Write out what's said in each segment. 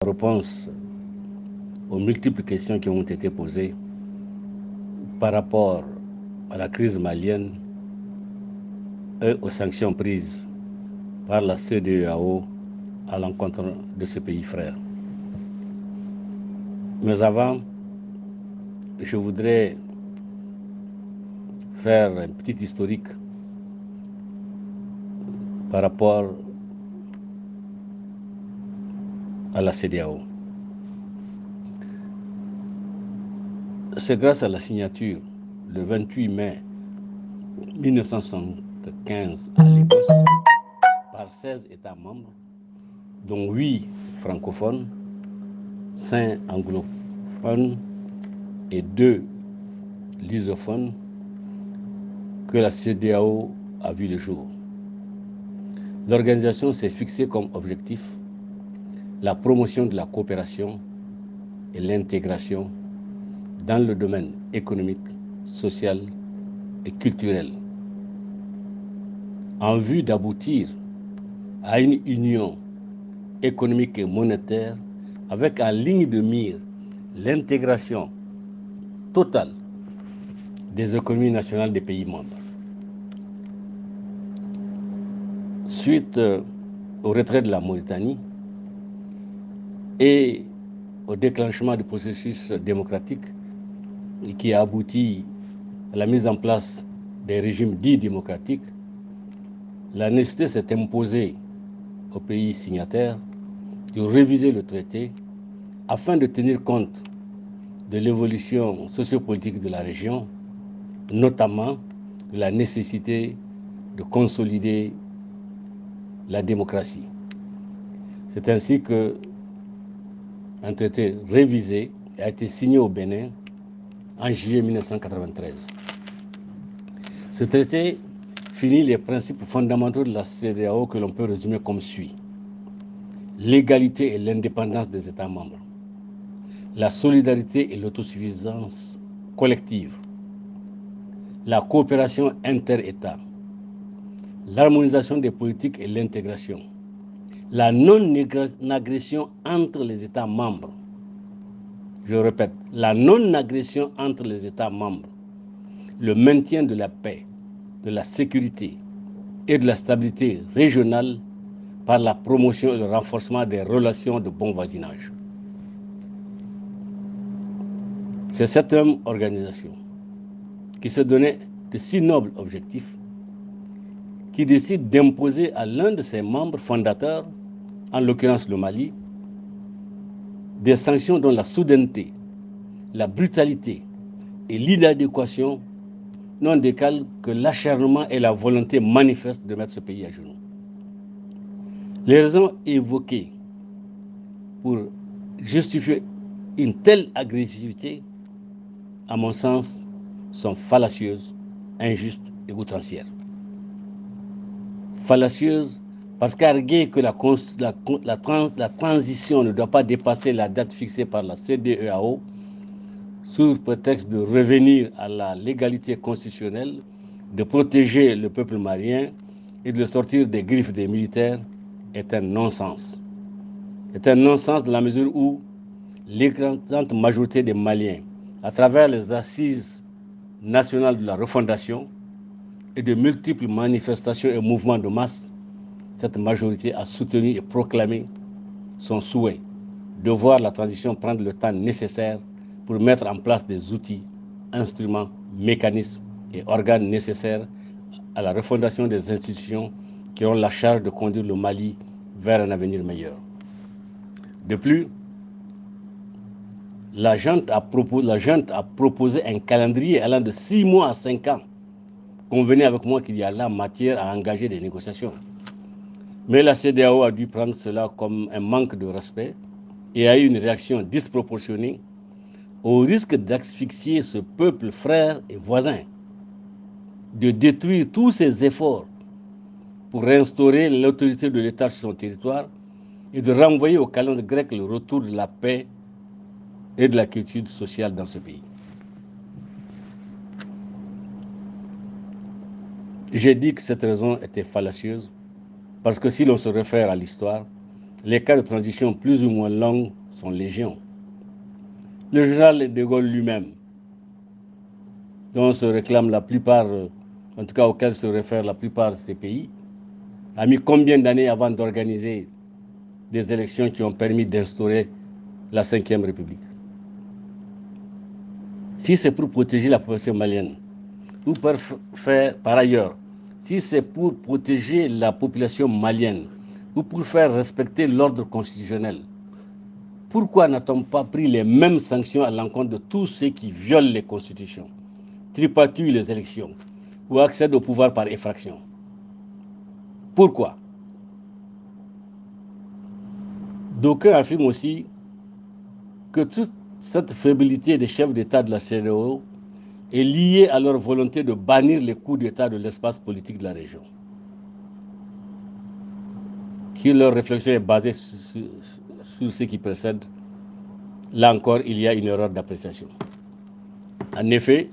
réponse aux multiples questions qui ont été posées par rapport à la crise malienne et aux sanctions prises par la CEDEAO à l'encontre de ce pays frère. Mais avant, je voudrais faire un petit historique par rapport à la CEDEAO. C'est grâce à la signature le 28 mai 1975 à Lagos par 16 États membres, dont 8 francophones, 5 anglophones et 2 lusophones, que la CEDEAO a vu le jour. L'organisation s'est fixée comme objectif la promotion de la coopération et l'intégration dans le domaine économique, social et culturel, en vue d'aboutir à une union économique et monétaire avec en ligne de mire l'intégration totale des économies nationales des pays membres. Suite au retrait de la Mauritanie et au déclenchement du processus démocratique qui a abouti à la mise en place des régimes dits démocratiques, la nécessité s'est imposée aux pays signataires de réviser le traité afin de tenir compte de l'évolution sociopolitique de la région, notamment de la nécessité de consolider la démocratie. C'est ainsi qu'un traité révisé a été signé au Bénin en juillet 1993. Ce traité finit les principes fondamentaux de la CEDEAO que l'on peut résumer comme suit: l'égalité et l'indépendance des États membres, la solidarité et l'autosuffisance collective, la coopération inter-États, l'harmonisation des politiques et l'intégration, la non-agression entre les États membres. Je répète, la non-agression entre les États membres, le maintien de la paix, de la sécurité et de la stabilité régionale par la promotion et le renforcement des relations de bon voisinage. C'est cette même organisation qui se donnait de si nobles objectifs qui décide d'imposer à l'un de ses membres fondateurs, en l'occurrence le Mali, des sanctions dont la soudaineté, la brutalité et l'inadéquation n'ont d'égal que l'acharnement et la volonté manifeste de mettre ce pays à genoux. Les raisons évoquées pour justifier une telle agressivité, à mon sens, sont fallacieuses, injustes et outrancières. Fallacieuses parce qu'arguer que la transition ne doit pas dépasser la date fixée par la CEDEAO sous prétexte de revenir à la légalité constitutionnelle, de protéger le peuple malien et de le sortir des griffes des militaires est un non-sens. C'est un non-sens dans la mesure où l'écrasante majorité des Maliens, à travers les assises nationales de la refondation et de multiples manifestations et mouvements de masse, cette majorité a soutenu et proclamé son souhait de voir la transition prendre le temps nécessaire pour mettre en place des outils, instruments, mécanismes et organes nécessaires à la refondation des institutions qui auront la charge de conduire le Mali vers un avenir meilleur. De plus, la junte a proposé un calendrier allant de 6 mois à 5 ans. Convenez avec moi qu'il y a là matière à engager des négociations. Mais la CEDEAO a dû prendre cela comme un manque de respect et a eu une réaction disproportionnée au risque d'asphyxier ce peuple frère et voisin, de détruire tous ses efforts pour réinstaurer l'autorité de l'État sur son territoire et de renvoyer au calendrier grec le retour de la paix et de la culture sociale dans ce pays. J'ai dit que cette raison était fallacieuse parce que si l'on se réfère à l'histoire, Les cas de transition plus ou moins longs sont légion. Le général de Gaulle lui-même, dont se réclament la plupart, en tout cas auquel se réfèrent la plupart de ces pays, a mis combien d'années avant d'organiser des élections qui ont permis d'instaurer la Ve République? Si c'est pour protéger la population malienne, ou pour faire par ailleurs, si c'est pour protéger la population malienne, ou pour faire respecter l'ordre constitutionnel, pourquoi n'a-t-on pas pris les mêmes sanctions à l'encontre de tous ceux qui violent les constitutions, tripatouillent les élections ou accèdent au pouvoir par effraction? Pourquoi? D'aucuns affirment aussi que toute cette faiblité des chefs d'État de la CEDEAO est liée à leur volonté de bannir les coups d'État de l'espace politique de la région. Si leur réflexion est basée sur ce qui précède, là encore, il y a une erreur d'appréciation. En effet,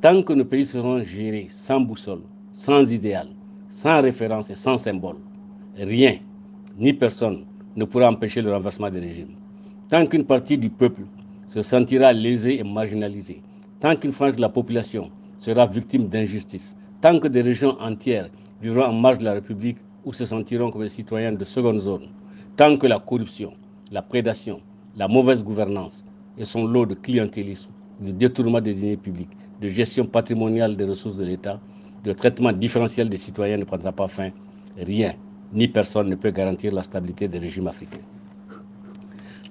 tant que nos pays seront gérés sans boussole, sans idéal, sans référence et sans symbole, rien, ni personne ne pourra empêcher le renversement des régimes. Tant qu'une partie du peuple se sentira lésée et marginalisée, tant qu'une frange de la population sera victime d'injustice, tant que des régions entières vivront en marge de la République ou se sentiront comme des citoyens de seconde zone, tant que la corruption, la prédation, la mauvaise gouvernance et son lot de clientélisme, de détournement des deniers publics, de gestion patrimoniale des ressources de l'État, de traitement différentiel des citoyens ne prendra pas fin, rien ni personne ne peut garantir la stabilité des régimes africains.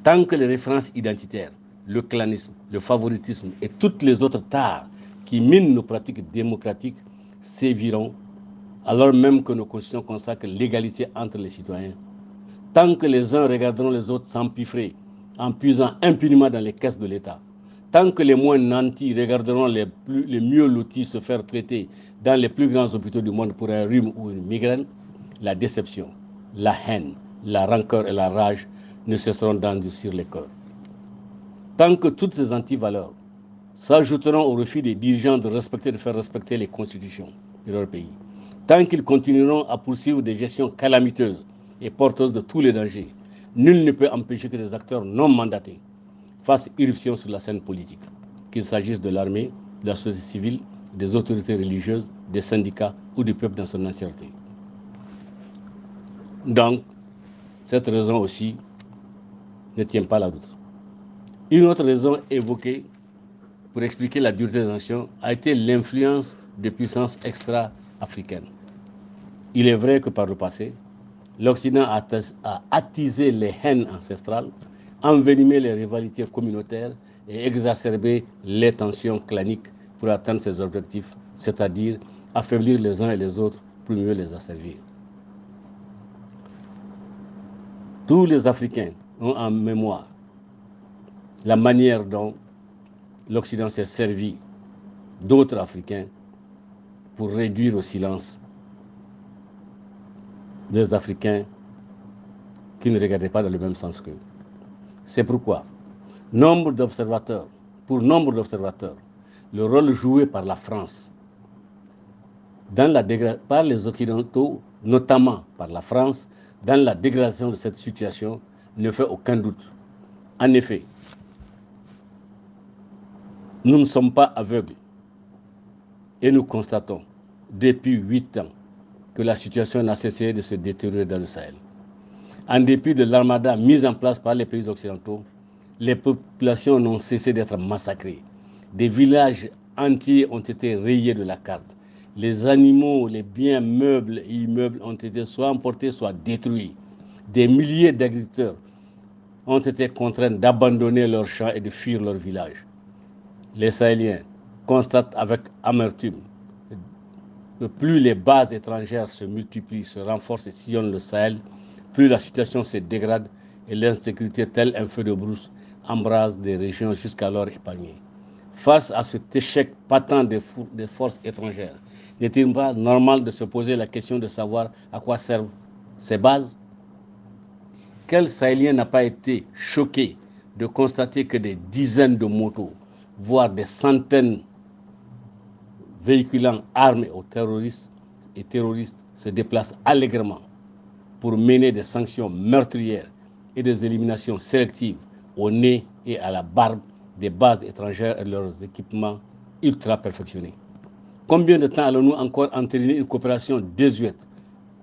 Tant que les références identitaires, le clanisme, le favoritisme et toutes les autres tares qui minent nos pratiques démocratiques séviront, alors même que nos constitutions consacrent l'égalité entre les citoyens, tant que les uns regarderont les autres s'empiffrer en puisant impunément dans les caisses de l'État, tant que les moins nantis regarderont les mieux lotis se faire traiter dans les plus grands hôpitaux du monde pour un rhume ou une migraine, la déception, la haine, la rancœur et la rage ne cesseront d'endurcir les cœurs. Tant que toutes ces antivaleurs s'ajouteront au refus des dirigeants de respecter et de faire respecter les constitutions de leur pays, tant qu'ils continueront à poursuivre des gestions calamiteuses et porteuses de tous les dangers, nul ne peut empêcher que des acteurs non mandatés fassent irruption sur la scène politique, qu'il s'agisse de l'armée, de la société civile, des autorités religieuses, des syndicats ou du peuple dans son entièreté. Donc, cette raison aussi ne tient pas la route. Une autre raison évoquée pour expliquer la dureté des sanctions a été l'influence des puissances extra-africaines. Il est vrai que par le passé, l'Occident a attisé les haines ancestrales, envenimé les rivalités communautaires et exacerbé les tensions claniques pour atteindre ses objectifs, c'est-à-dire affaiblir les uns et les autres pour mieux les asservir. Tous les Africains ont en mémoire la manière dont l'Occident s'est servi d'autres Africains pour réduire au silence les Africains qui ne regardaient pas dans le même sens qu'eux. C'est pourquoi, pour nombre d'observateurs, le rôle joué par la France, par les Occidentaux, notamment par la France, dans la dégradation de cette situation, ne fait aucun doute. En effet, nous ne sommes pas aveugles et nous constatons depuis 8 ans que la situation n'a cessé de se détériorer dans le Sahel. En dépit de l'armada mise en place par les pays occidentaux, les populations n'ont cessé d'être massacrées. Des villages entiers ont été rayés de la carte. Les animaux, les biens meubles et immeubles ont été soit emportés, soit détruits. Des milliers d'agriculteurs ont été contraints d'abandonner leurs champs et de fuir leurs villages. Les Sahéliens constatent avec amertume que plus les bases étrangères se multiplient, se renforcent et sillonnent le Sahel, plus la situation se dégrade et l'insécurité, tel un feu de brousse, embrase des régions jusqu'alors épargnées. Face à cet échec patent des forces étrangères, n'est-il pas normal de se poser la question de savoir à quoi servent ces bases? Quel Sahélien n'a pas été choqué de constater que des dizaines de motos, voire des centaines véhiculant armes aux terroristes se déplacent allègrement pour mener des sanctions meurtrières et des éliminations sélectives au nez et à la barbe des bases étrangères et leurs équipements ultra perfectionnés? Combien de temps allons-nous encore entraîner une coopération désuète,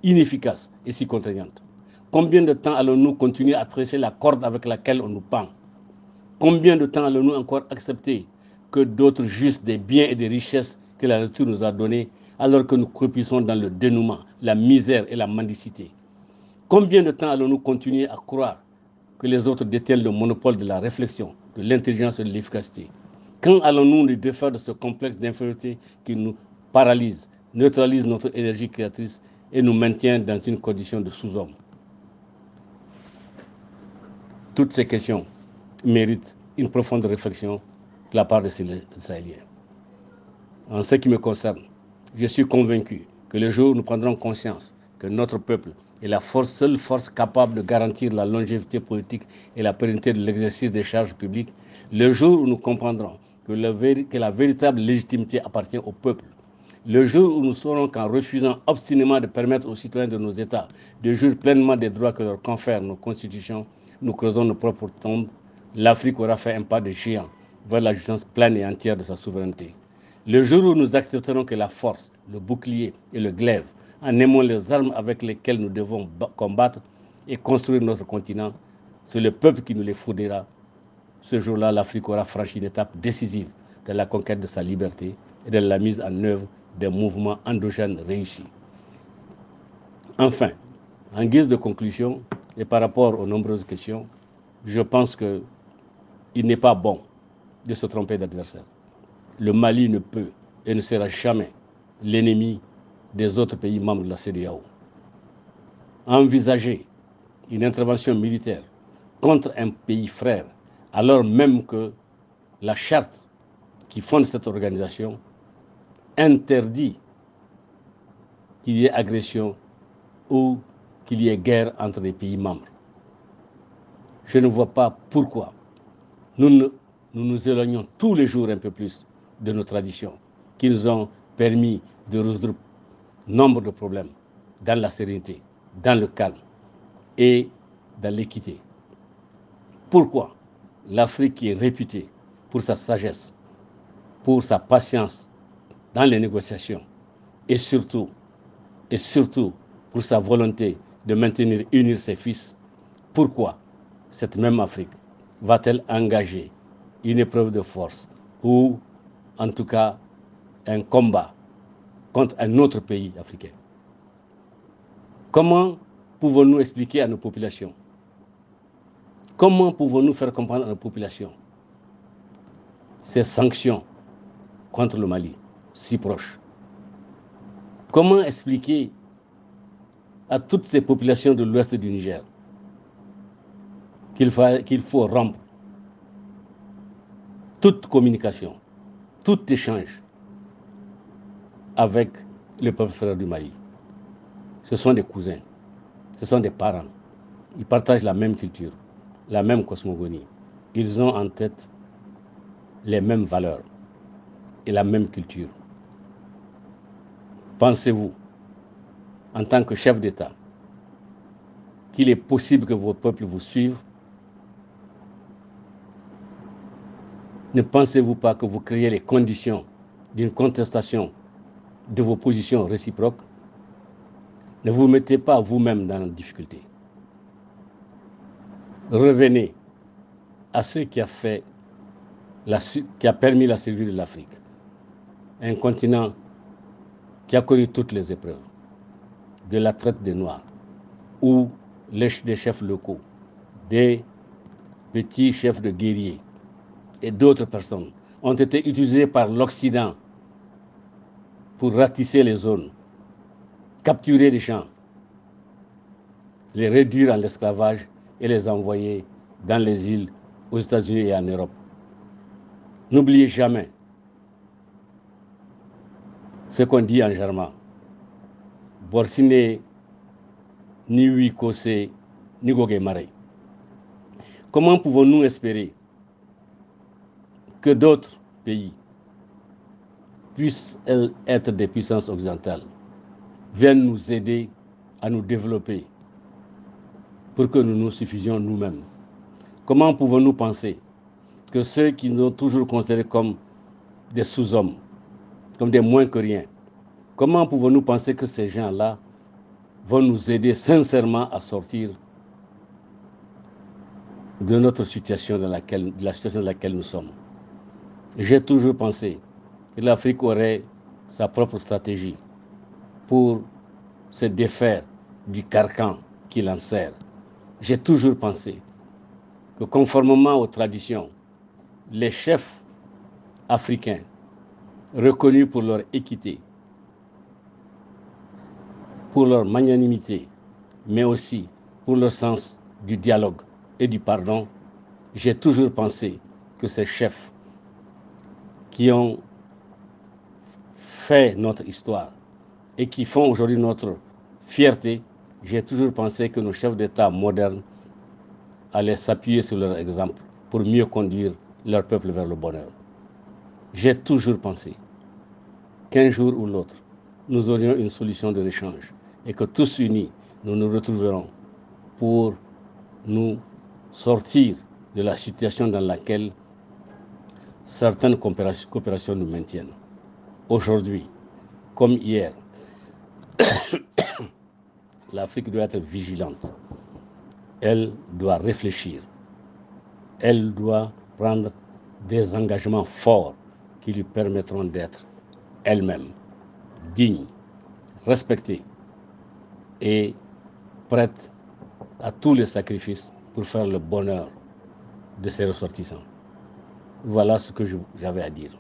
inefficace et si contraignante? Combien de temps allons-nous continuer à tresser la corde avec laquelle on nous pend? Combien de temps allons-nous encore accepter que d'autres jouissent des biens et des richesses que la nature nous a donnés alors que nous croupissons dans le dénouement, la misère et la mendicité? Combien de temps allons-nous continuer à croire que les autres détiennent le monopole de la réflexion, de l'intelligence et de l'efficacité? Quand allons-nous nous défaire de ce complexe d'infériorité qui nous paralyse, neutralise notre énergie créatrice et nous maintient dans une condition de sous-homme? Toutes ces questions méritent une profonde réflexion de la part des Sahéliens. En ce qui me concerne, je suis convaincu que le jour où nous prendrons conscience que notre peuple est la seule force capable de garantir la longévité politique et la pérennité de l'exercice des charges publiques, le jour où nous comprendrons que la véritable légitimité appartient au peuple, le jour où nous saurons qu'en refusant obstinément de permettre aux citoyens de nos États de jouir pleinement des droits que leur confèrent nos constitutions, nous creusons nos propres tombes, l'Afrique aura fait un pas de géant vers la jouissance pleine et entière de sa souveraineté. Le jour où nous accepterons que la force, le bouclier et le glaive, en aimant les armes avec lesquelles nous devons combattre et construire notre continent, c'est le peuple qui nous les fournira. Ce jour-là, l'Afrique aura franchi une étape décisive de la conquête de sa liberté et de la mise en œuvre des mouvements endogènes réussis. Enfin, en guise de conclusion, et par rapport aux nombreuses questions, je pense qu'il n'est pas bon de se tromper d'adversaire. Le Mali ne peut et ne sera jamais l'ennemi des autres pays membres de la CEDEAO. Envisager une intervention militaire contre un pays frère, alors même que la charte qui fonde cette organisation interdit qu'il y ait agression ou qu'il y ait guerre entre les pays membres. Je ne vois pas pourquoi nous nous éloignons tous les jours un peu plus de nos traditions qui nous ont permis de résoudre nombre de problèmes dans la sérénité, dans le calme et dans l'équité. Pourquoi l'Afrique, qui est réputée pour sa sagesse, pour sa patience dans les négociations et surtout pour sa volonté de maintenir unir ses fils, pourquoi cette même Afrique va-t-elle engager une épreuve de force ou en tout cas un combat contre un autre pays africain? Comment pouvons-nous expliquer à nos populations? Comment pouvons-nous faire comprendre à nos populations ces sanctions contre le Mali, si proches? Comment expliquer à toutes ces populations de l'ouest du Niger qu'il faut rompre toute communication, tout échange avec le peuple frère du Mali? Ce sont des cousins, ce sont des parents. Ils partagent la même culture, la même cosmogonie. Ils ont en tête les mêmes valeurs et la même culture. Pensez-vous, en tant que chef d'État, qu'il est possible que vos peuples vous suivent? Ne pensez-vous pas que vous créez les conditions d'une contestation de vos positions réciproques? Ne vous mettez pas vous-même dans la difficulté. Revenez à ce qui a permis la survie de l'Afrique. Un continent qui a connu toutes les épreuves, de la traite des Noirs, où des chefs locaux, des petits chefs de guerriers et d'autres personnes ont été utilisés par l'Occident pour ratisser les zones, capturer les gens, les réduire en esclavage et les envoyer dans les îles, aux États-Unis et en Europe. N'oubliez jamais ce qu'on dit en germain. Borsine ni wikose ni gogemare. Comment pouvons-nous espérer que d'autres pays puissent être des puissances occidentales, viennent nous aider à nous développer pour que nous nous suffisions nous-mêmes? Comment pouvons-nous penser que ceux qui nous ont toujours considérés comme des sous-hommes, comme des moins que rien, comment pouvons-nous penser que ces gens-là vont nous aider sincèrement à sortir de notre situation de la situation dans laquelle nous sommes? J'ai toujours pensé que l'Afrique aurait sa propre stratégie pour se défaire du carcan qui l'enserre. J'ai toujours pensé que conformément aux traditions, les chefs africains, reconnus pour leur équité, pour leur magnanimité, mais aussi pour leur sens du dialogue et du pardon, j'ai toujours pensé que ces chefs qui ont fait notre histoire et qui font aujourd'hui notre fierté, j'ai toujours pensé que nos chefs d'État modernes allaient s'appuyer sur leur exemple pour mieux conduire leur peuple vers le bonheur. J'ai toujours pensé qu'un jour ou l'autre, nous aurions une solution de l'échange et que tous unis, nous nous retrouverons pour nous sortir de la situation dans laquelle certaines coopérations nous maintiennent. Aujourd'hui, comme hier, l'Afrique doit être vigilante. Elle doit réfléchir. Elle doit prendre des engagements forts qui lui permettront d'être elle-même digne, respectée et prête à tous les sacrifices pour faire le bonheur de ses ressortissants. Voilà ce que j'avais à dire.